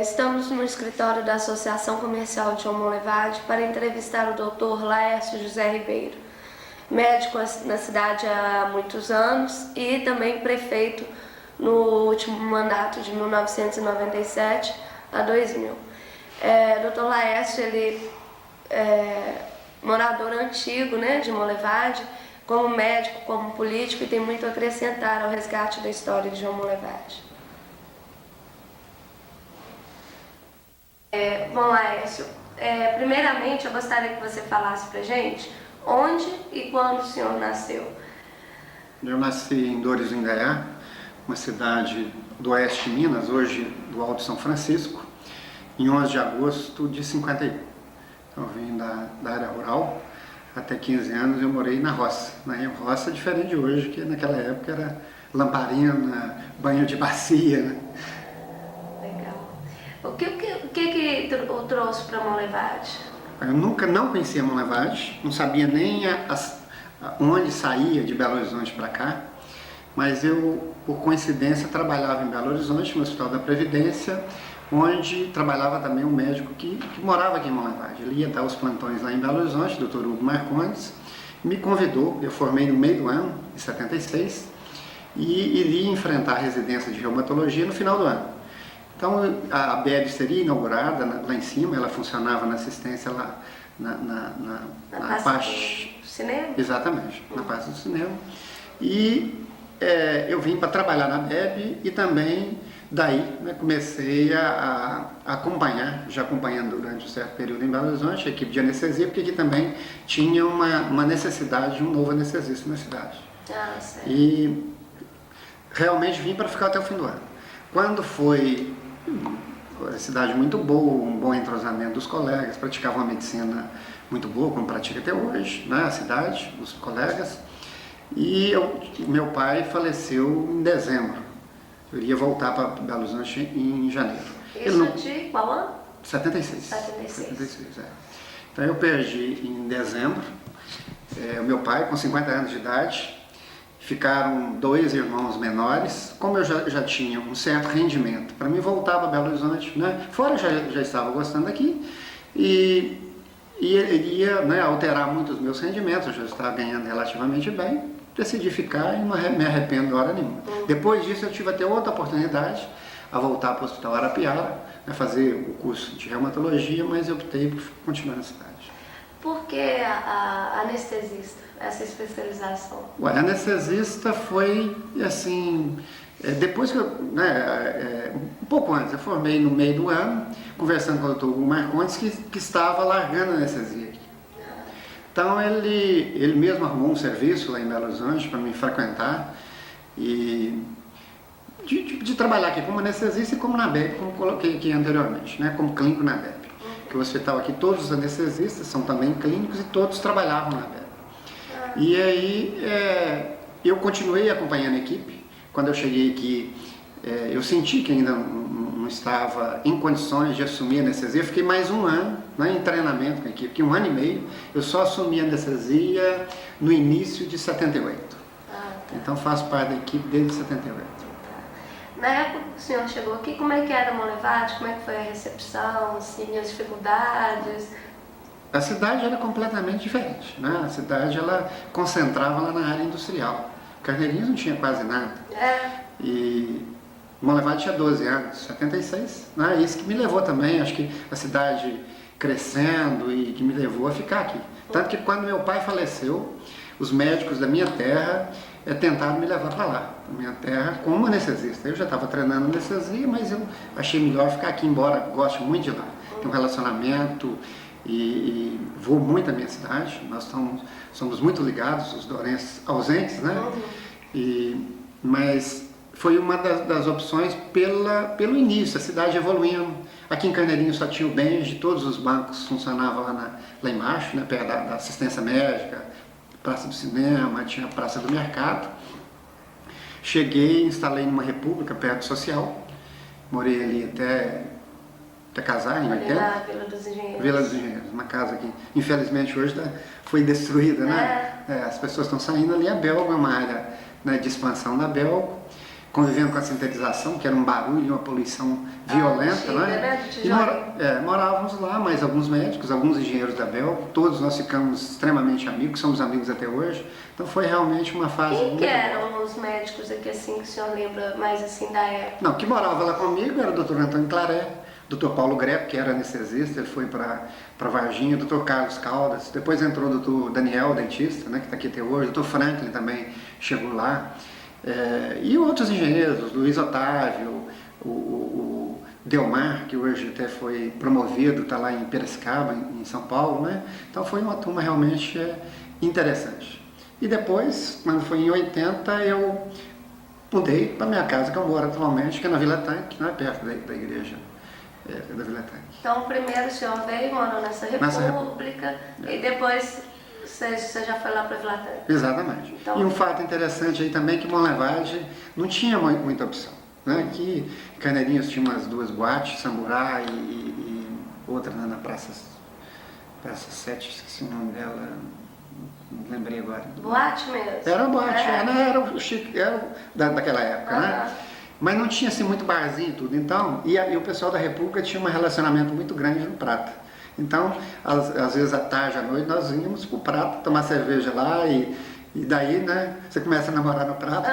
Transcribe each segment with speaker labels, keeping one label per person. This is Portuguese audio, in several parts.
Speaker 1: Estamos no escritório da Associação Comercial de João Monlevade para entrevistar o Dr. Laércio José Ribeiro, médico na cidade há muitos anos e também prefeito no último mandato de 1997 a 2000. Dr. Laércio, ele é morador antigo, né, de Monlevade, como médico, como político, e tem muito a acrescentar ao resgate da história de João Monlevade. Bom, Laércio, primeiramente eu gostaria que você falasse pra gente onde e quando o senhor nasceu.
Speaker 2: Eu nasci em Dores do Indaiá, uma cidade do oeste de Minas, hoje do Alto São Francisco, em 11 de agosto de 51. Então eu vim da área rural, até 15 anos eu morei na roça. Na roça diferente de hoje, que naquela época era lamparina, banho de bacia, né?
Speaker 1: O que o trouxe para Monlevade?
Speaker 2: Eu nunca não conhecia Monlevade, não sabia nem onde saía de Belo Horizonte para cá, mas eu, por coincidência, trabalhava em Belo Horizonte, no Hospital da Previdência, onde trabalhava também um médico que morava aqui em Monlevade. Ele ia dar os plantões lá em Belo Horizonte, Dr. Hugo Marcondes, me convidou, eu formei no meio do ano, em 76, e iria enfrentar a residência de reumatologia no final do ano. Então a ABEB seria inaugurada lá em cima, ela funcionava na assistência lá na parte
Speaker 1: do cinema?
Speaker 2: Exatamente, na parte do cinema. E eu vim para trabalhar na ABEB e também daí comecei a acompanhar, já acompanhando durante um certo período em Belo Horizonte, a equipe de anestesia, porque aqui também tinha uma necessidade de um novo anestesista na cidade.
Speaker 1: Ah, certo.
Speaker 2: E realmente vim para ficar até o fim do ano. Quando foi uma cidade muito boa, um bom entrosamento dos colegas, praticava uma medicina muito boa, como pratica até hoje, né, a cidade, os colegas. E meu pai faleceu em dezembro. Eu iria voltar para Belo Horizonte em janeiro.
Speaker 1: Isso de qual ano?
Speaker 2: 76. 76, Então eu perdi em dezembro. O meu pai, com 50 anos de idade, ficaram 2 irmãos menores. Como eu já tinha um certo rendimento para mim voltar para Belo Horizonte, né? Fora eu já estava gostando daqui, e iria alterar muito os meus rendimentos, eu já estava ganhando relativamente bem, decidi ficar e não me arrependo de hora nenhuma. Depois disso eu tive até outra oportunidade a voltar para o Hospital Arapiara, fazer o curso de reumatologia, mas eu optei por continuar na cidade.
Speaker 1: Por que a anestesista, essa especialização?
Speaker 2: O anestesista foi assim, depois que eu, um pouco antes, eu formei no meio do ano, conversando com o Dr. Hugo Marcondes, que estava largando a anestesia aqui. Então ele mesmo arrumou um serviço lá em Belo Horizonte para me frequentar e de trabalhar aqui como anestesista e como na ABEB, como coloquei aqui anteriormente, né, como clínico na ABEB. Que o hospital aqui, todos os anestesistas são também clínicos e todos trabalhavam na ABEB. E aí eu continuei acompanhando a equipe. Quando eu cheguei aqui, eu senti que ainda não estava em condições de assumir a anestesia. Eu fiquei mais um ano em treinamento com a equipe, que 1 ano e meio. Eu só assumi a anestesia no início de 78. Então faço parte da equipe desde 78.
Speaker 1: Na época que o senhor chegou aqui, como é que era Monlevade? Como é que foi a recepção, assim, as dificuldades?
Speaker 2: A cidade era completamente diferente, né? A cidade ela concentrava lá na área industrial. Carneirinhos não tinha quase nada. E Monlevade tinha 12 anos, 76. Né? Isso que me levou também, acho que a cidade crescendo e que me levou a ficar aqui. Tanto que quando meu pai faleceu, os médicos da minha terra tentaram me levar para lá, para minha terra, como anestesista. Eu já estava treinando anestesia, mas eu achei melhor ficar aqui, embora goste muito de lá. Tenho um relacionamento e vou muito à minha cidade. Nós somos muito ligados, os dorenses ausentes, né? Mas foi uma das opções pelo início, a cidade evoluindo. Aqui em Carneirinho só tinha o Benji, todos os bancos funcionavam lá embaixo, né, perto da assistência médica, Praça do Cinema, tinha a Praça do Mercado. Cheguei, instalei numa república perto do Social, morei ali até casar em 80.
Speaker 1: Na Vila dos Engenheiros.
Speaker 2: Vila dos Engenheiros, uma casa que infelizmente hoje foi destruída, né? As pessoas estão saindo ali, a Belgo é uma área, né, de expansão da Belgo. convivendo com a sintetização, que era um barulho e uma poluição violenta,
Speaker 1: Chile, né? De
Speaker 2: morávamos lá, mais alguns médicos, alguns engenheiros da Bel, todos nós ficamos extremamente amigos, somos amigos até hoje. Então foi realmente uma fase
Speaker 1: Quem
Speaker 2: muito
Speaker 1: que
Speaker 2: boa.
Speaker 1: eram os médicos aqui, assim, que o senhor lembra mais, assim, da época?
Speaker 2: Não, que morava lá comigo era o Dr. Antônio Claré, Dr. Paulo Greco, que era anestesista, ele foi para Varginha, Dr. Carlos Caldas, depois entrou o Dr. Daniel, dentista, né, que está aqui até hoje, Dr. Franklin também chegou lá, e outros engenheiros, Luiz Otávio, o Delmar, que hoje até foi promovido, está lá em Piracicaba, em São Paulo, né? Então foi uma turma realmente interessante. E depois, quando foi em 80, eu mudei para minha casa que eu moro atualmente, que é na Vila Tanque, né, perto da igreja da Vila Tanque.
Speaker 1: Então, primeiro o senhor veio, morou nessa república, e depois você já foi lá para Vila Tanque.
Speaker 2: Exatamente.
Speaker 1: Então,
Speaker 2: e um fato interessante aí também é que Monlevade não tinha muita opção. Né? Aqui, Carneirinhos tinha umas duas boates, Samurai e outra na Praça 7, esqueci o nome dela, não lembrei agora.
Speaker 1: boate mesmo?
Speaker 2: Era uma boate, era o chique, era daquela época, né? Mas não tinha assim muito barzinho e tudo, então, e o pessoal da República tinha um relacionamento muito grande no Prata. Então, às vezes à tarde, à noite, nós íamos pro Prata tomar cerveja lá e daí, né, você começa a namorar no Prata.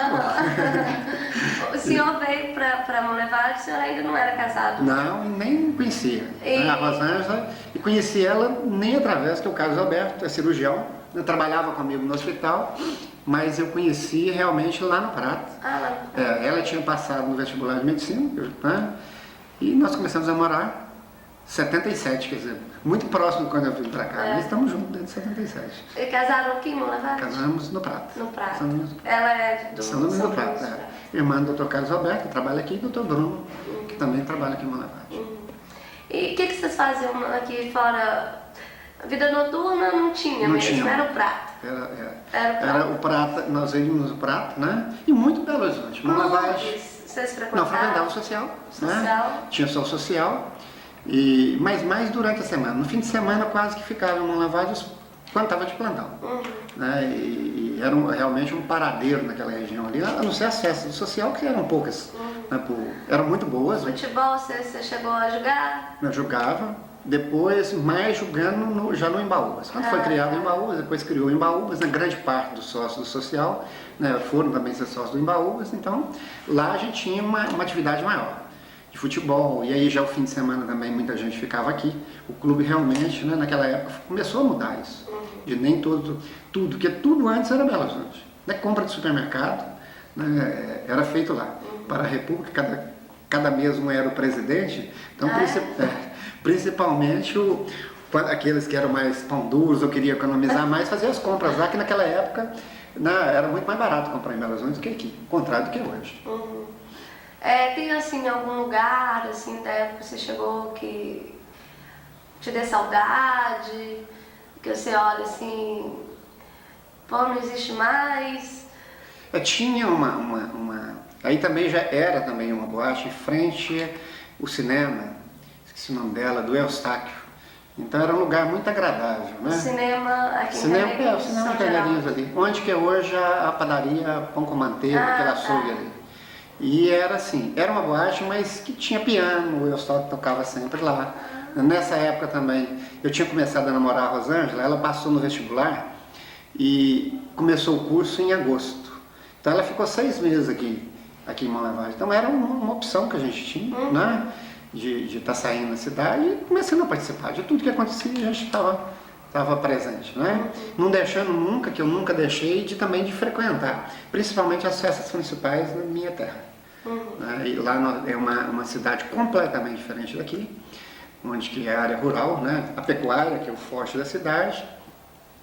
Speaker 1: O senhor veio para Monlevade, o senhor ainda não era casado?
Speaker 2: Não, nem conhecia. A Rosângela, e conheci ela nem através, que é o Carlos Alberto, é cirurgião, trabalhava comigo no hospital, mas eu conheci realmente lá no Prata. Ela tinha passado no vestibular de medicina, né? E nós começamos a morar em 77, quer dizer, muito próximo de quando eu vim para cá. Nós estamos juntos desde 77.
Speaker 1: E casaram aqui em Monlevade?
Speaker 2: Casamos no Prata.
Speaker 1: No Prata.
Speaker 2: Casamos
Speaker 1: Ela é do
Speaker 2: São Domingos do Prata. Irmã do Dr. Carlos Alberto, que trabalha aqui, e do Dr. Bruno, que também trabalha aqui em Monlevade.
Speaker 1: E o que vocês faziam aqui fora? Vida noturna não tinha mesmo, era o Prata.
Speaker 2: Era o Prata, nós íamos no Prata, né? E muito Belo Horizonte.
Speaker 1: Monlevade. Vocês frequentavam?
Speaker 2: Não, frequentava o social. Né? Tinha só o social, mas mais durante a semana. No fim de semana quase que ficava em Monlevade quando estava de plantão. Né? E era realmente um paradeiro naquela região ali, a não ser as festas do social, que eram poucas. Né? Eram muito boas.
Speaker 1: Futebol, você chegou a jogar?
Speaker 2: Eu jogava. Depois, mais jogando já no Embaúbas. Quando foi criado o Embaúbas, depois criou o Embaúbas, né? Grande parte dos sócios do social, né? Foram também ser sócios do Embaúbas, então lá a gente tinha uma atividade maior de futebol, e aí já o fim de semana também muita gente ficava aqui. O clube realmente, né, naquela época, começou a mudar isso, de nem tudo, porque tudo antes era Belo Horizonte. Né? Compra de supermercado, né? Era feito lá. Para a República, cada mês um era o presidente, então principalmente aqueles que eram mais pão duros ou queriam economizar mais, faziam as compras lá, que naquela época, né, era muito mais barato comprar em Belo Horizonte do que aqui, ao contrário do que hoje.
Speaker 1: Tem assim algum lugar assim da época que você chegou que te dê saudade, que você olha assim, pô, não existe mais?
Speaker 2: Tinha aí também já era também uma boate em frente ao cinema, esqueci o nome dela, do Eustáquio. Então era um lugar muito agradável, né?
Speaker 1: O cinema aqui em Carneirinhos,
Speaker 2: o cinema Carneirinhos ali, onde que é hoje a padaria Pão com Manteiga, aquele açougue ali. E era assim, era uma boate, mas que tinha piano, o Eustáquio tocava sempre lá. Nessa época também, eu tinha começado a namorar a Rosângela, ela passou no vestibular e começou o curso em agosto. Então ela ficou 6 meses aqui em Monlevade. Então era uma opção que a gente tinha, né? De estar saindo da cidade e começando a participar de tudo que acontecia, a gente estava presente, né? Não deixando nunca, que eu nunca deixei, também de frequentar, principalmente as festas municipais na minha terra. Né? E lá é uma cidade completamente diferente daqui, onde que é a área rural, né? A pecuária, que é o forte da cidade,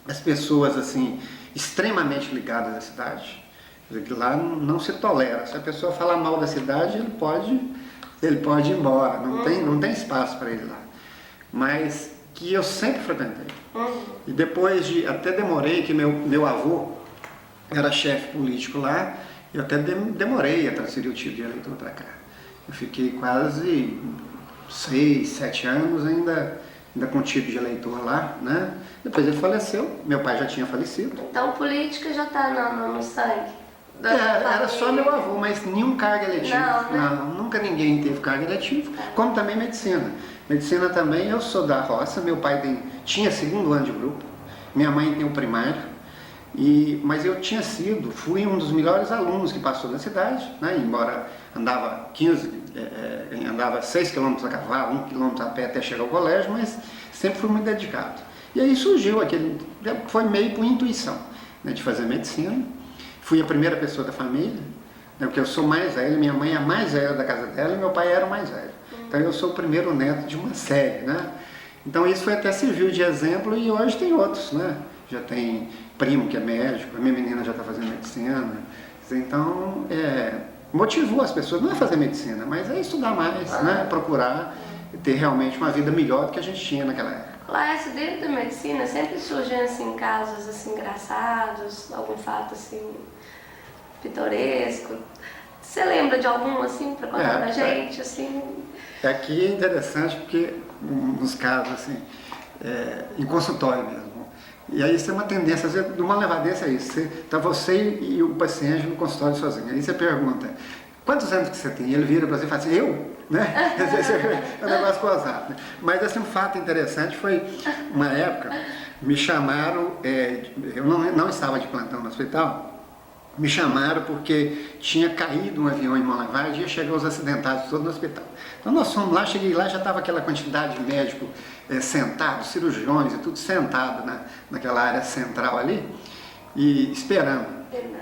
Speaker 2: as pessoas assim extremamente ligadas à cidade. Quer dizer, que lá não se tolera. Se a pessoa falar mal da cidade, ele pode ir embora, não tem espaço para ele lá. Mas que eu sempre frequentei. E depois até demorei, que meu avô era chefe político lá, eu até demorei a transferir o título de eleitor para cá. Eu fiquei quase 6, 7 anos ainda com o título de eleitor lá, né? Depois ele faleceu, meu pai já tinha falecido.
Speaker 1: Então política já está no sangue?
Speaker 2: Era só meu avô, mas nenhum cargo eletivo.
Speaker 1: Não, né?
Speaker 2: Não, nunca ninguém teve cargo eletivo, como também medicina. Medicina também, eu sou da roça, meu pai tinha segundo ano de grupo, minha mãe tem o primário, mas eu fui um dos melhores alunos que passou na cidade, né? Embora andava 6 quilômetros a cavalo, 1 quilômetro a pé até chegar ao colégio, mas sempre fui muito dedicado. E aí surgiu foi meio por intuição, né, de fazer medicina. Fui a primeira pessoa da família, né, porque eu sou mais velho, minha mãe é a mais velha da casa dela e meu pai era o mais velho. Então eu sou o primeiro neto de uma série, né? Então isso até serviu de exemplo e hoje tem outros, né? Já tem primo que é médico, a minha menina já está fazendo medicina. Então, motivou as pessoas, não é fazer medicina, mas é estudar mais, né? Procurar ter realmente uma vida melhor do que a gente tinha naquela época.
Speaker 1: Laércio, dentro da medicina sempre surgem assim, casos assim, engraçados, algum fato assim, pitoresco. Você lembra de algum assim para contar pra gente? Assim?
Speaker 2: Aqui é interessante porque, nos casos assim, em consultório mesmo, e aí isso é uma tendência, às vezes, de uma levadeza é isso, você e o paciente no consultório sozinho, aí você pergunta, quantos anos que você tem? E ele vira para você e fala assim, eu? Né? É um negócio gozado. Né? Mas assim, um fato interessante foi, uma época, me chamaram, eu não estava de plantão no hospital, me chamaram porque tinha caído um avião em Monlevade e ia chegar os acidentados todos no hospital. Então nós fomos lá, cheguei lá, já estava aquela quantidade de médicos sentados, cirurgiões e tudo sentado naquela área central ali, e esperando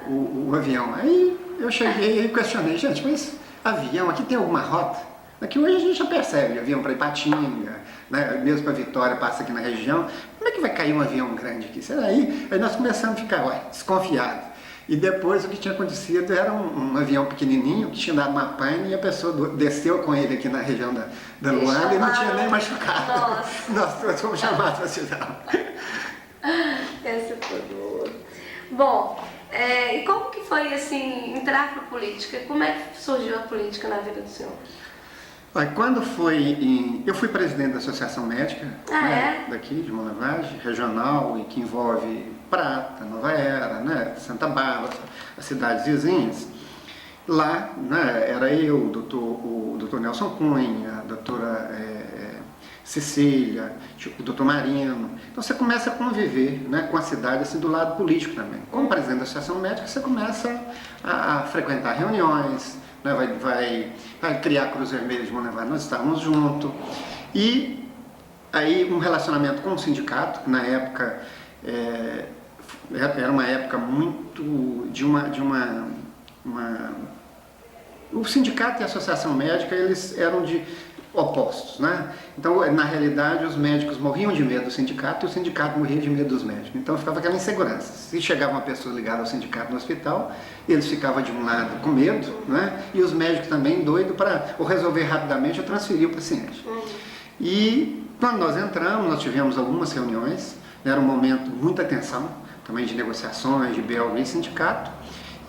Speaker 2: o avião. Aí eu cheguei e questionei, gente, mas avião, aqui tem alguma rota? Aqui hoje a gente já percebe, avião para Ipatinga, né, mesmo para Vitória, passa aqui na região, como é que vai cair um avião grande aqui? Será aí? Aí nós começamos a ficar desconfiados. E depois o que tinha acontecido era um avião pequenininho que tinha dado uma pane e a pessoa desceu com ele aqui na região da Luanda e não tinha nem machucado.
Speaker 1: Nossa.
Speaker 2: Nós todos fomos chamados para a cidade.
Speaker 1: Essa foi boa. Bom, e como que foi assim, entrar para a política? Como é que surgiu a política na vida do senhor?
Speaker 2: Quando eu fui presidente da Associação Médica, daqui de Monlevade, regional, e que envolve Prata, Nova Era, né, Santa Bárbara, as cidades vizinhas. Lá, né, era eu, o doutor Nelson Cunha, a doutora Cecília, o doutor Marino. Então você começa a conviver, né, com a cidade assim, do lado político também. Como presidente da Associação Médica, você começa a frequentar reuniões, né, vai criar Cruz Vermelha de Monlevade, nós estávamos juntos. E aí um relacionamento com o sindicato, que na época era uma época muito o sindicato e a associação médica, eles eram de opostos, né? Então, na realidade, os médicos morriam de medo do sindicato e o sindicato morria de medo dos médicos. Então, ficava aquela insegurança. Se chegava uma pessoa ligada ao sindicato no hospital, eles ficavam de um lado com medo, né? E os médicos também doidos para ou resolver rapidamente ou transferir o paciente. E quando nós entramos, nós tivemos algumas reuniões, era um momento de muita tensão, também de negociações, de BLV e sindicato,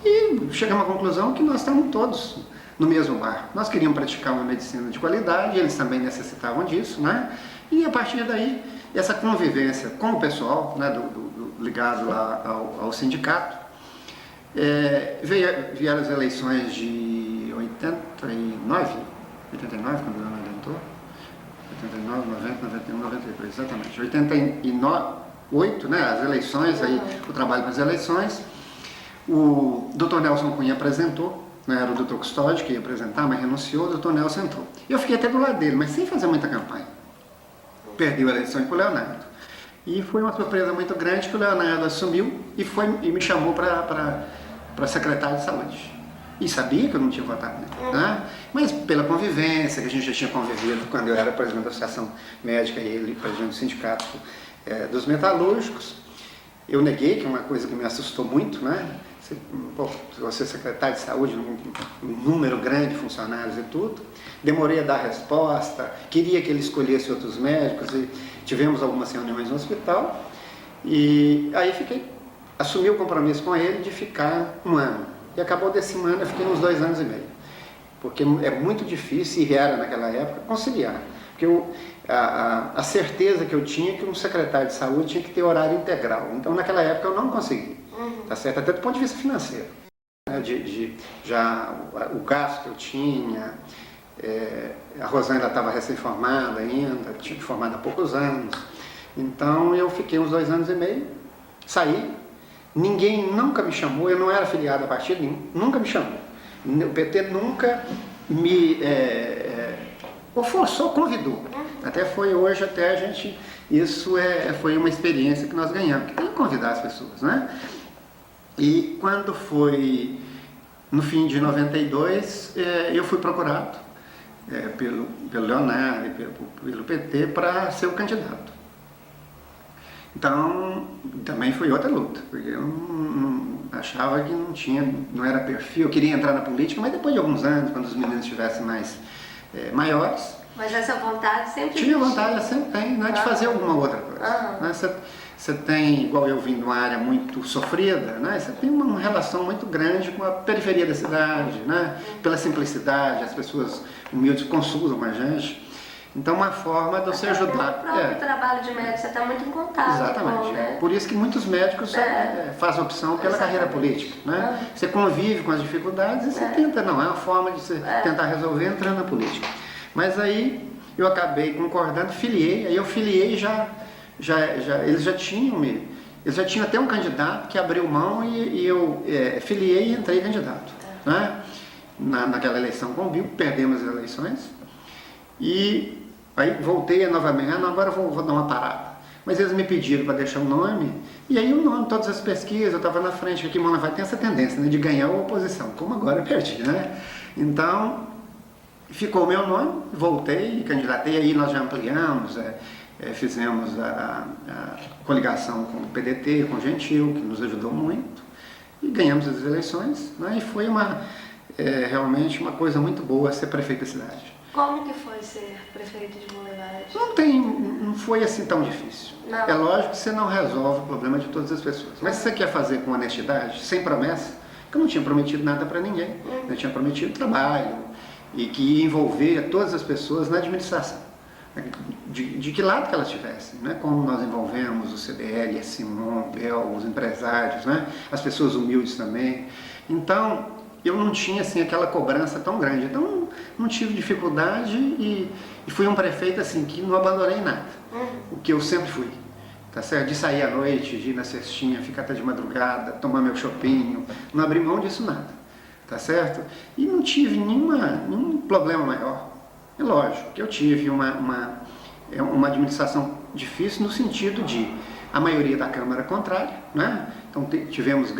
Speaker 2: e chegamos à conclusão que nós estamos todos no mesmo barco. Nós queríamos praticar uma medicina de qualidade, eles também necessitavam disso, né? E a partir daí, essa convivência com o pessoal, né, ligado lá ao sindicato, vieram as eleições de 89, quando o Leonardo entrou, 89, 90, 91, 92, exatamente. 88, né, as eleições, aí, o trabalho para as eleições. O Dr. Nelson Cunha apresentou, né, era o Dr. Custódio que ia apresentar, mas renunciou, o Dr. Nelson entrou. Eu fiquei até do lado dele, mas sem fazer muita campanha. Perdeu a eleição para o Leonardo. E foi uma surpresa muito grande que o Leonardo assumiu e me chamou para secretário de saúde. E sabia que eu não tinha votado nele, né? Mas pela convivência, que a gente já tinha convivido quando eu era presidente da Associação Médica e ele presidente do Sindicato dos Metalúrgicos, eu neguei, que é uma coisa que me assustou muito, né? Você é secretário de saúde, um número grande de funcionários e tudo. Demorei a dar resposta, queria que ele escolhesse outros médicos e tivemos algumas reuniões no hospital. E aí assumi o compromisso com ele de ficar um ano. E acabou desse ano, eu fiquei uns 2 anos e meio. Porque é muito difícil, e era naquela época, conciliar. Porque a certeza que eu tinha que um secretário de saúde tinha que ter horário integral. Então naquela época eu não consegui. Tá certo? Até do ponto de vista financeiro. né, já o gasto que eu tinha, a Rosângela estava recém-formada ainda, tinha formado há poucos anos. Então eu fiquei uns 2 anos e meio, saí, ninguém nunca me chamou, eu não era afiliado a partido nenhum, nunca me chamou. O PT nunca me forçou, convidou. Até foi hoje, até a gente, isso foi uma experiência que nós ganhamos, que tem que convidar as pessoas, né? E quando foi no fim de 92, eu fui procurado pelo Leonardo e pelo PT para ser o candidato. Então, também foi outra luta, porque eu não achava que não era perfil, eu queria entrar na política, mas depois de alguns anos, quando os meninos estivessem mais maiores.
Speaker 1: Mas essa vontade sempre
Speaker 2: tinha vontade, sempre tem, né, de fazer alguma outra coisa. Né? Você tem, igual eu vim de uma área muito sofrida, né? Você tem uma relação muito grande com a periferia da cidade, né? Pela simplicidade, as pessoas humildes consultam com a gente. Então, uma forma de você ajudar.
Speaker 1: O próprio trabalho de médico, você está muito em contato.
Speaker 2: Exatamente.
Speaker 1: Com, né?
Speaker 2: Por isso que muitos médicos fazem opção pela carreira política. Né? Você convive com as dificuldades e você tenta, não, é uma forma de você tentar resolver entrando na política. Mas aí eu acabei concordando, filiei, aí eu filiei eles já tinham até um candidato que abriu mão e eu filiei e entrei candidato. Né? Naquela eleição com o Bill, perdemos as eleições. E aí voltei novamente, agora vou dar uma parada. Mas eles me pediram para deixar o nome, e aí o nome, todas as pesquisas, eu estava na frente, aqui em Mona vai ter essa tendência, né, de ganhar a oposição, como agora eu perdi, né? Então, ficou o meu nome, voltei e candidatei, aí nós já ampliamos, fizemos a coligação com o PDT, com o Gentil, que nos ajudou muito, e ganhamos as eleições, né? E foi realmente uma coisa muito boa ser prefeito da cidade.
Speaker 1: Como que foi ser prefeito de Monlevade?
Speaker 2: Não foi assim tão difícil.
Speaker 1: Não.
Speaker 2: É lógico que você não resolve o problema de todas as pessoas. Mas se você quer fazer com honestidade, sem promessa, que eu não tinha prometido nada para ninguém. Eu tinha prometido trabalho e que ia envolver todas as pessoas na administração. De que lado que elas estivessem, né? Como nós envolvemos o CDL, a Simon, o Bel, os empresários, né? As pessoas humildes também. Então, eu não tinha assim aquela cobrança tão grande, então não tive dificuldade e fui um prefeito assim que não abandonei nada, o que eu sempre fui, tá certo? De sair à noite, de ir na cestinha, ficar até de madrugada, tomar meu chopinho, não abri mão disso nada, tá certo? E não tive nenhum problema maior. É lógico que eu tive uma administração difícil no sentido de a maioria da Câmara contrária, né? Então tivemos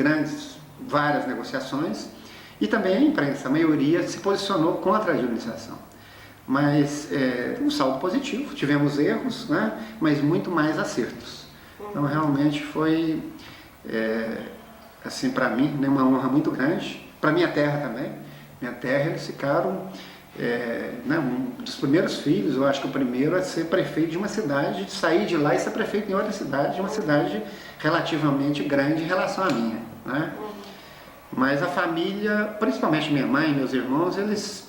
Speaker 2: várias negociações. E também a imprensa, a maioria se posicionou contra a administração. Mas um saldo positivo, tivemos erros, né? Mas muito mais acertos. Então realmente foi, assim, para mim, né, uma honra muito grande. Para minha terra também. Minha terra, eles ficaram, né, um dos primeiros filhos, eu acho que o primeiro a ser prefeito de uma cidade, de sair de lá e ser prefeito em outra cidade, de uma cidade relativamente grande em relação à minha, né? Mas a família, principalmente minha mãe e meus irmãos, eles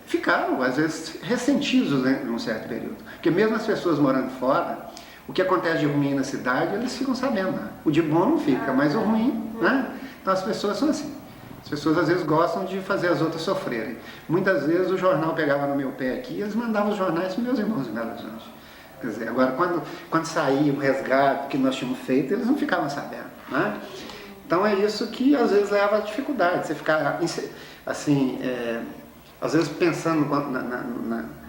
Speaker 2: ficaram, às vezes, ressentidos, né, em um certo período. Porque mesmo as pessoas morando fora, o que acontece de ruim na cidade, eles ficam sabendo. Né? O de bom não fica, mas o ruim, né? Então as pessoas são assim. As pessoas, às vezes, gostam de fazer as outras sofrerem. Muitas vezes o jornal pegava no meu pé aqui e eles mandavam os jornais para meus irmãos em Belo Horizonte. Quer dizer, agora, quando saía o resgate que nós tínhamos feito, eles não ficavam sabendo, né? Então é isso que às vezes leva à dificuldade, você ficar assim, às vezes pensando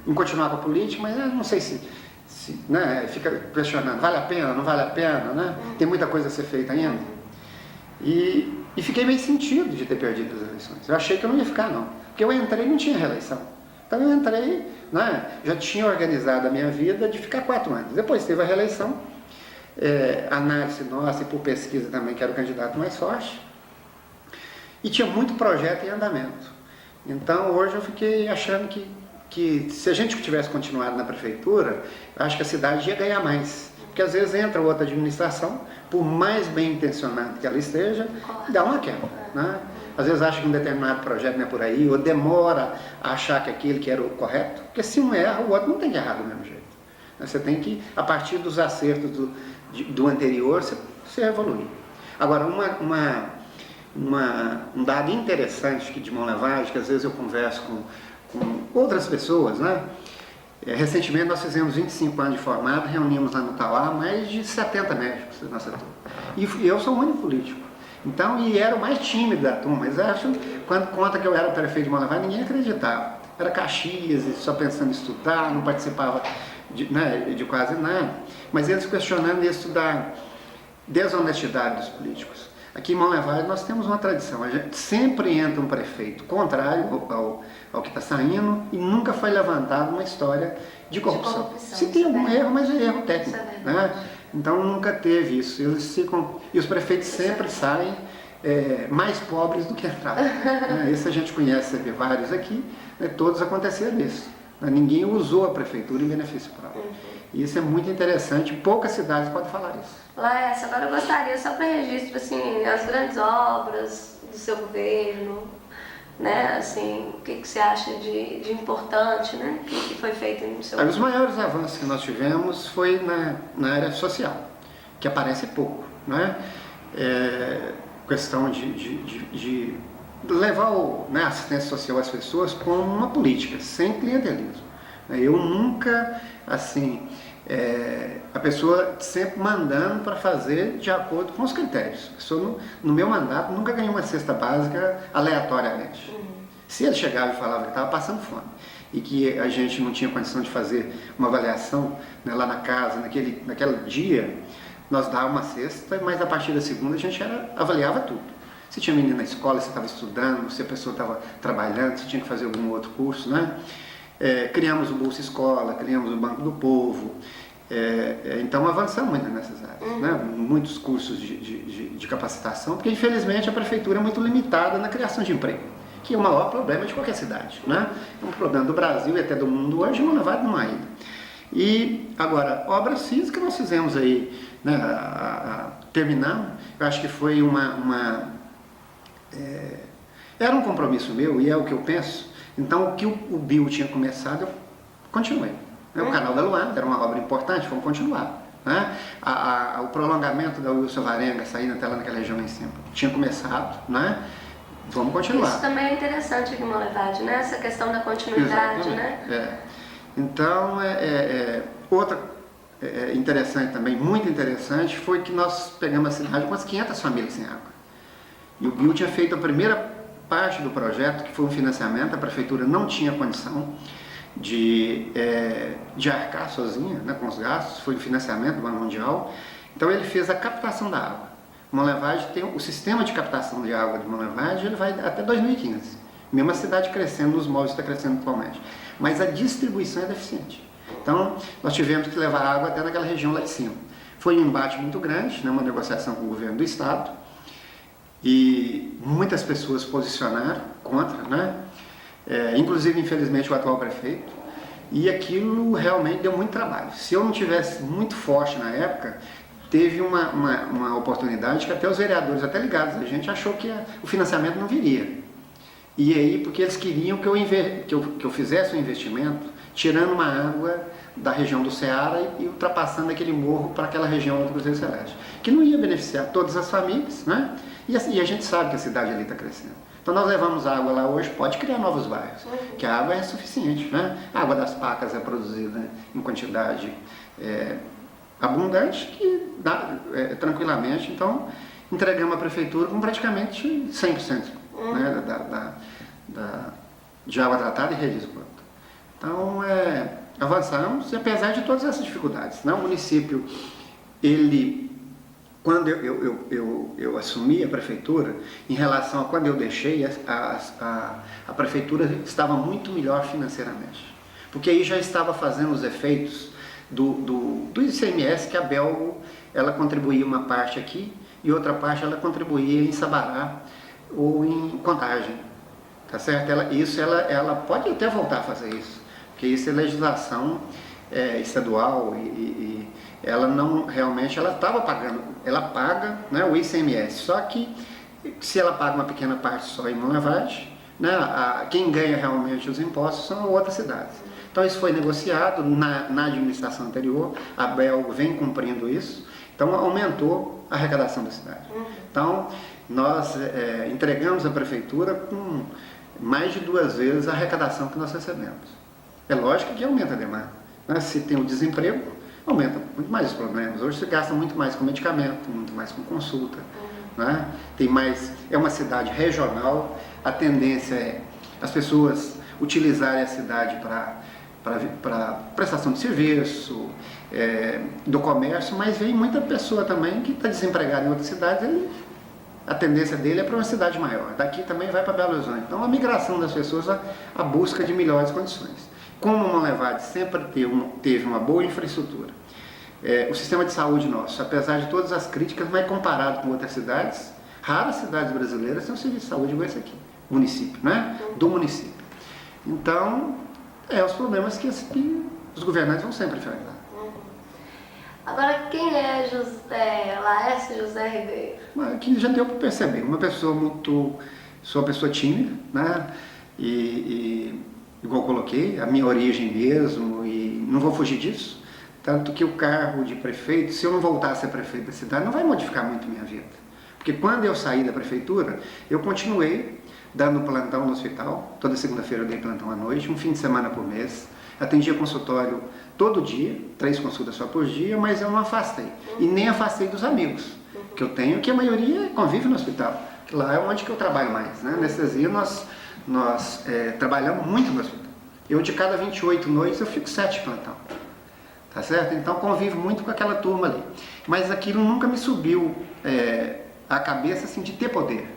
Speaker 2: em continuar com a política, mas não sei se né, fica questionando, vale a pena, não vale a pena, né? Tem muita coisa a ser feita ainda. E fiquei meio sentido de ter perdido as eleições. Eu achei que eu não ia ficar não, porque eu entrei e não tinha reeleição. Então eu entrei, né, já tinha organizado a minha vida de ficar 4 anos. Depois teve a reeleição. Análise nossa e por pesquisa também, que era o candidato mais forte, e tinha muito projeto em andamento. Então hoje eu fiquei achando que se a gente tivesse continuado na prefeitura, eu acho que a cidade ia ganhar mais, porque às vezes entra outra administração, por mais bem intencionada que ela esteja, dá uma quebra, né? Às vezes acha que um determinado projeto não é por aí, ou demora a achar que aquele que era o correto, porque se um erra, o outro não tem que errar do mesmo jeito. Você tem que, a partir dos acertos do anterior, você evoluir. Agora, um dado interessante de Mão Levade, que às vezes eu converso com outras pessoas, né? Recentemente nós fizemos 25 anos de formado, reunimos lá no Tauá mais de 70 médicos da nossa turma. E eu sou o único político. Então, e era o mais tímido da turma. Mas acho, quando conta que eu era o prefeito de Mão Levade, ninguém acreditava. Era Caxias, só pensando em estudar, não participava de quase nada. Mas eles questionando isso da desonestidade dos políticos. Aqui em Mão Levade nós temos uma tradição, a gente sempre entra um prefeito contrário ao que está saindo e nunca foi levantada uma história de corrupção. Se tem algum erro, mas é erro técnico. Né? Então nunca teve isso. E os prefeitos sempre saem mais pobres do que entraram. Isso a gente conhece vários aqui, né? Todos aconteceram isso. Ninguém usou a prefeitura em benefício próprio. E isso é muito interessante, poucas cidades podem falar isso.
Speaker 1: Laércio, agora eu gostaria, só para registro, assim, as grandes obras do seu governo, né, assim, o que você acha de importante, né, que foi feito no seu governo?
Speaker 2: Os maiores avanços que nós tivemos foi na área social, que aparece pouco, né, questão de levar a assistência social às pessoas como uma política, sem clientelismo. Eu nunca, assim, a pessoa sempre mandando para fazer de acordo com os critérios. No meu mandato, nunca ganhei uma cesta básica aleatoriamente. Se ele chegava e falava que estava passando fome e que a gente não tinha condição de fazer uma avaliação, né, lá na casa, naquele dia, nós dávamos uma cesta, mas a partir da segunda a gente avaliava tudo. Se tinha menino na escola, se estava estudando, se a pessoa estava trabalhando, se tinha que fazer algum outro curso, né? Criamos o Bolsa Escola, criamos o Banco do Povo, então avançamos muito nessas áreas, né? Muitos cursos de capacitação, porque infelizmente a prefeitura é muito limitada na criação de emprego, que é o maior problema de qualquer cidade, né? É um problema do Brasil e até do mundo hoje, Mão Levade não ainda. E agora, obras físicas nós fizemos aí, né, terminamos, eu acho que foi era um compromisso meu e é o que eu penso. Então, o que o Bill tinha começado, eu continuei. O Canal da Luanda era uma obra importante, vamos continuar. Né? O prolongamento da Wilson Varenga, saindo até lá naquela região lá em cima, tinha começado, né? Vamos continuar.
Speaker 1: Isso também é interessante aqui em Mão Levade, né? Essa questão da continuidade, né?
Speaker 2: Então, outra interessante também, muito interessante, foi que nós pegamos a cidade com umas 500 famílias sem água. E o Bill tinha feito a primeira parte do projeto, que foi um financiamento, a prefeitura não tinha condição de arcar sozinha, né, com os gastos, foi um financiamento do Banco Mundial, então ele fez a captação da água. Mão Levade tem o sistema de captação de água de Mão Levade, ele vai até 2015, mesmo a cidade crescendo, os móveis estão crescendo atualmente, mas a distribuição é deficiente. Então nós tivemos que levar água até naquela região lá de cima. Foi um embate muito grande, né, uma negociação com o governo do estado, e muitas pessoas posicionaram contra, né? Inclusive, infelizmente, o atual prefeito, e aquilo realmente deu muito trabalho. Se eu não tivesse muito forte na época, teve uma oportunidade que até os vereadores, até ligados a gente, achou que o financiamento não viria. E aí, porque eles queriam que eu fizesse um investimento, tirando uma água da região do Ceará e ultrapassando aquele morro para aquela região do Cruzeiro Celeste, que não ia beneficiar todas as famílias, né? E a gente sabe que a cidade ali está crescendo. Então nós levamos água lá hoje, pode criar novos bairros, que a água é suficiente, né? A água das pacas é produzida em quantidade abundante, que dá tranquilamente. Então entregamos a prefeitura com praticamente 100%, né, de água tratada e rede de esgoto. Então avançamos, e apesar de todas essas dificuldades, né? O município, quando eu assumi a prefeitura, em relação a quando eu deixei, a prefeitura estava muito melhor financeiramente. Porque aí já estava fazendo os efeitos do ICMS, que a Bel, ela contribuía uma parte aqui, e outra parte ela contribuía em Sabará ou em Contagem. Tá certo? Ela pode até voltar a fazer isso, porque isso é legislação estadual e ela não realmente, ela estava pagando, ela paga, né, o ICMS, só que se ela paga uma pequena parte só em Mão Levade, né, quem ganha realmente os impostos são outras cidades. Então isso foi negociado na administração anterior, a Bel vem cumprindo isso, então aumentou a arrecadação da cidade. Então nós entregamos à prefeitura com mais de 2 vezes a arrecadação que nós recebemos. É lógico que aumenta a demanda, né? Se tem o desemprego, aumenta muito mais os problemas. Hoje se gasta muito mais com medicamento, muito mais com consulta, né? Tem mais, é uma cidade regional, a tendência é as pessoas utilizarem a cidade para prestação de serviço, do comércio, mas vem muita pessoa também que está desempregada em outras cidades, a tendência dele é para uma cidade maior. Daqui também vai para Belo Horizonte. Então a migração das pessoas, a busca de melhores condições. Como Monlevade sempre teve uma boa infraestrutura, o sistema de saúde nosso, apesar de todas as críticas, mas comparado com outras cidades, raras cidades brasileiras têm um serviço de saúde igual esse aqui, município, né? Do município. Então, os problemas que os governantes vão sempre enfrentar.
Speaker 1: Agora, quem é Laércio José Ribeiro?
Speaker 2: Que já deu para perceber, sou uma pessoa tímida, né? Igual eu coloquei, a minha origem mesmo, e não vou fugir disso. Tanto que o cargo de prefeito, se eu não voltar a ser prefeito da cidade, não vai modificar muito a minha vida. Porque quando eu saí da prefeitura, eu continuei dando plantão no hospital. Toda segunda-feira eu dei plantão à noite, um fim de semana por mês. Atendia consultório todo dia, 3 consultas só por dia, mas eu não afastei. E nem afastei dos amigos que eu tenho, que a maioria convive no hospital. Que lá é onde que eu trabalho mais, né? Anestesia, nós trabalhamos muito no hospital. Eu, de cada 28 noites, eu fico 7 plantão. Tá certo? Então, convivo muito com aquela turma ali. Mas aquilo nunca me subiu a cabeça, assim, de ter poder.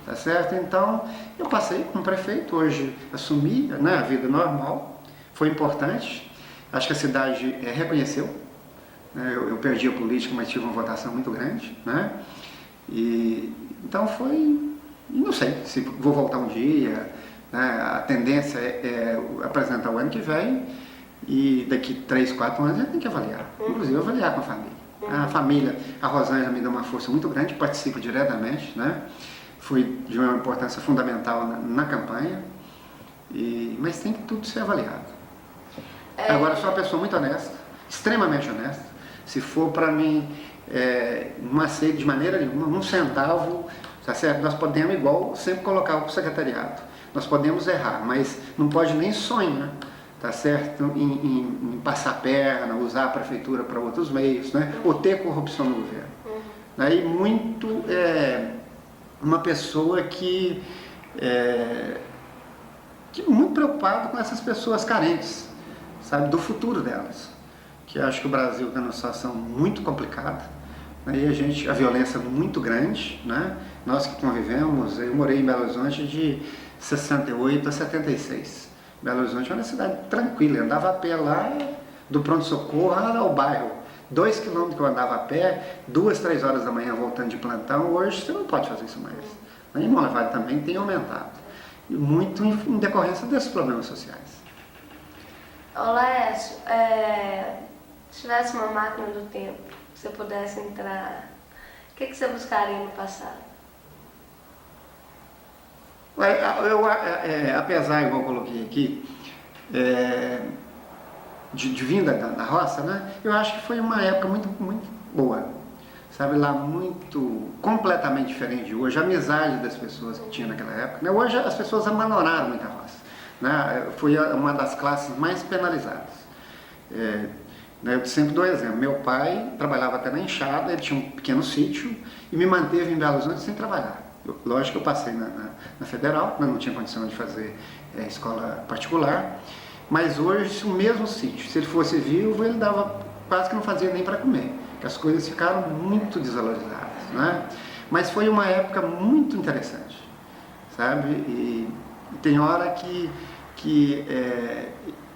Speaker 2: Tá certo? Então, eu passei como prefeito, hoje assumi, né, a vida normal. Foi importante. Acho que a cidade reconheceu. Né? Eu perdi a política, mas tive uma votação muito grande, né? Então não sei se vou voltar um dia, né? A tendência é apresentar o ano que vem e daqui 3, 4 anos a gente tem que avaliar, inclusive avaliar com a família. A família, a Rosângela me deu uma força muito grande, participa diretamente, né? Foi de uma importância fundamental na campanha, mas tem que tudo ser avaliado. Agora, eu sou uma pessoa muito honesta, extremamente honesta. Se for para mim, não aceito de maneira nenhuma, 1 centavo, tá certo? Nós podemos, igual, sempre colocar o secretariado. Nós podemos errar, mas não pode nem sonhar, tá certo? Em passar perna, usar a prefeitura para outros meios, né? Ou ter corrupção no governo. Aí, muito, uma pessoa que muito preocupado com essas pessoas carentes, sabe, do futuro delas, que acho que o Brasil está numa situação muito complicada, né? E a violência é muito grande, né? Nós que convivemos, eu morei em Belo Horizonte de 68 a 76. Belo Horizonte é uma cidade tranquila, eu andava a pé lá do pronto-socorro ao bairro, 2 quilômetros que eu andava a pé, 2, 3 horas da manhã voltando de plantão. Hoje você não pode fazer isso mais. Em Monlevade também tem aumentado, e muito em decorrência desses problemas sociais.
Speaker 1: Ô Laércio, se tivesse uma máquina do tempo, que você pudesse entrar, o que você buscaria no passado?
Speaker 2: Apesar, igual eu coloquei aqui, de vinda da roça, né? Eu acho que foi uma época muito, muito boa. Sabe, lá completamente diferente de hoje, a amizade das pessoas que tinha naquela época, né? Hoje as pessoas abandonaram muito a roça, né? Foi uma das classes mais penalizadas. Eu sempre dou exemplo, meu pai trabalhava até na enxada, ele tinha um pequeno sítio e me manteve em Belo Horizonte sem trabalhar. Lógico que eu passei na Federal, mas não tinha condição de fazer escola particular, mas hoje o mesmo sítio, se ele fosse vivo, ele dava, quase que não fazia nem para comer, porque as coisas ficaram muito desvalorizadas, né? Mas foi uma época muito interessante, sabe? E tem hora que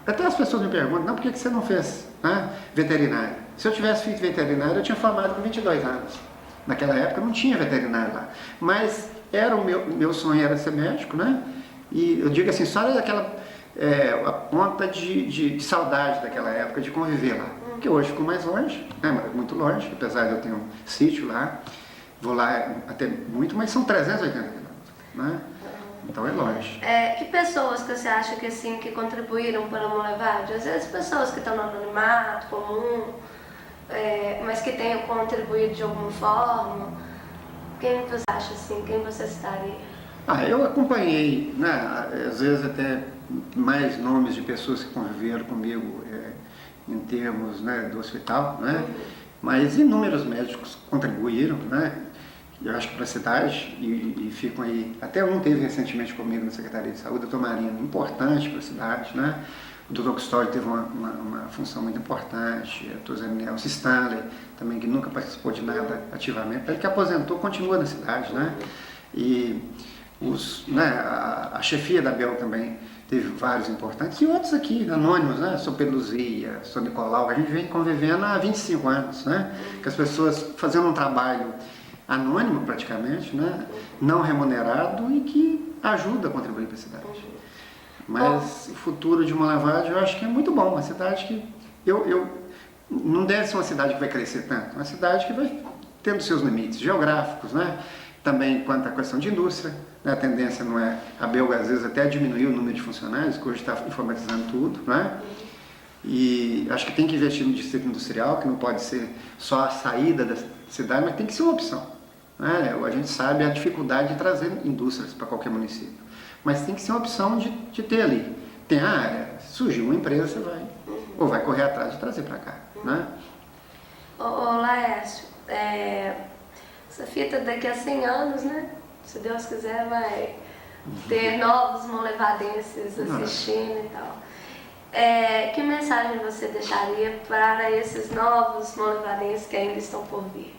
Speaker 2: até as pessoas me perguntam, não, por que você não fez, né, veterinário? Se eu tivesse feito veterinário, eu tinha formado com 22 anos. Naquela época não tinha veterinário lá, mas o meu sonho era ser médico, né? E eu digo assim, só daquela a ponta de saudade daquela época, de conviver lá. Porque hoje ficou mais longe, né? Muito longe, apesar de eu ter um sítio lá, vou lá até muito, mas são 380 quilômetros, né? Então é longe.
Speaker 1: Que pessoas que você acha que, assim, que contribuíram para a Monlevade? Às vezes pessoas que estão no anonimato comum, mas que tenham contribuído de alguma forma. Quem você acha assim? Quem você citaria?
Speaker 2: Eu acompanhei, né, às vezes até mais nomes de pessoas que conviveram comigo em termos, né, do hospital, né, mas inúmeros médicos contribuíram, né, eu acho que para a cidade e ficam aí. Até um teve recentemente comigo na Secretaria de Saúde, o Dr. Marino, importante para a cidade, né? O Dr. Custódio teve uma função muito importante, o Dr. Zé Nelson Stanley, também, que nunca participou de nada ativamente, ele que aposentou, continua na cidade, né? E a chefia da Bel também teve vários importantes, e outros aqui, anônimos, né? São Pedro Luzia, São Nicolau, a gente vem convivendo há 25 anos, né? Que as pessoas fazendo um trabalho anônimo praticamente, né? Não remunerado e que ajuda a contribuir para a cidade. Mas o futuro de Monlevade eu acho que é muito bom, uma cidade que não deve ser uma cidade que vai crescer tanto, uma cidade que vai tendo seus limites geográficos, né? Também quanto à questão de indústria, né? A tendência não é, a Belga às vezes até diminuir o número de funcionários, que hoje está informatizando tudo, né? E acho que tem que investir no distrito industrial, que não pode ser só a saída da cidade, mas tem que ser uma opção. Né? A gente sabe a dificuldade de trazer indústrias para qualquer município, mas tem que ser uma opção de ter ali. Tem a área, surgiu uma empresa, você vai, ou vai correr atrás de trazer para cá. Né?
Speaker 1: Ô Laércio, essa fita daqui a 100 anos, né? Se Deus quiser, vai ter novos monlevadenses assistindo e tal. Que mensagem você deixaria para esses novos monlevadenses que ainda estão por vir?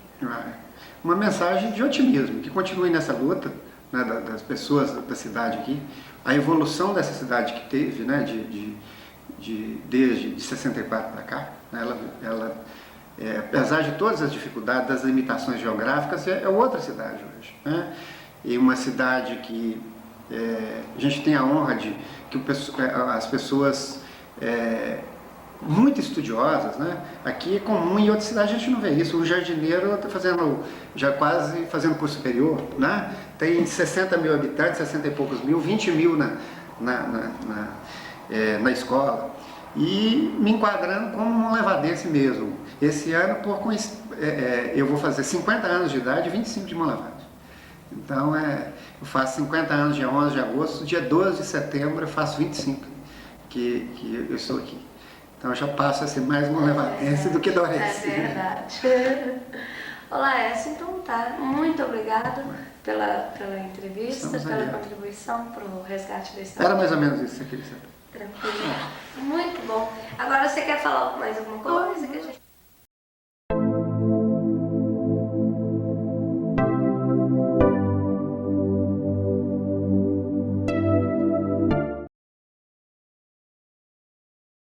Speaker 2: Uma mensagem de otimismo, que continue nessa luta, né, das pessoas da cidade aqui, a evolução dessa cidade que teve, né, desde 64 para cá, né, ela apesar de todas as dificuldades, das limitações geográficas, é outra cidade hoje. Né? E uma cidade que a gente tem a honra de que as pessoas muito estudiosas, né? Aqui é comum, em outras cidades a gente não vê isso. O jardineiro está quase fazendo curso superior, né? Tem 60 mil habitantes, 60 e poucos mil, 20 mil na escola. E me enquadrando como um monlevadense mesmo. Esse ano, eu vou fazer 50 anos de idade e 25 de Monlevade. Então, eu faço 50 anos dia 11 de agosto, dia 12 de setembro eu faço 25 que eu estou aqui. Então eu já passo a ser mais monlevadense do que dorense.
Speaker 1: É verdade. Olá, então tá. Muito obrigada pela entrevista, pela contribuição para o resgate da história.
Speaker 2: Era mais ou menos isso que você queria saber.
Speaker 1: Tranquilo. Muito bom. Agora você quer falar mais alguma coisa?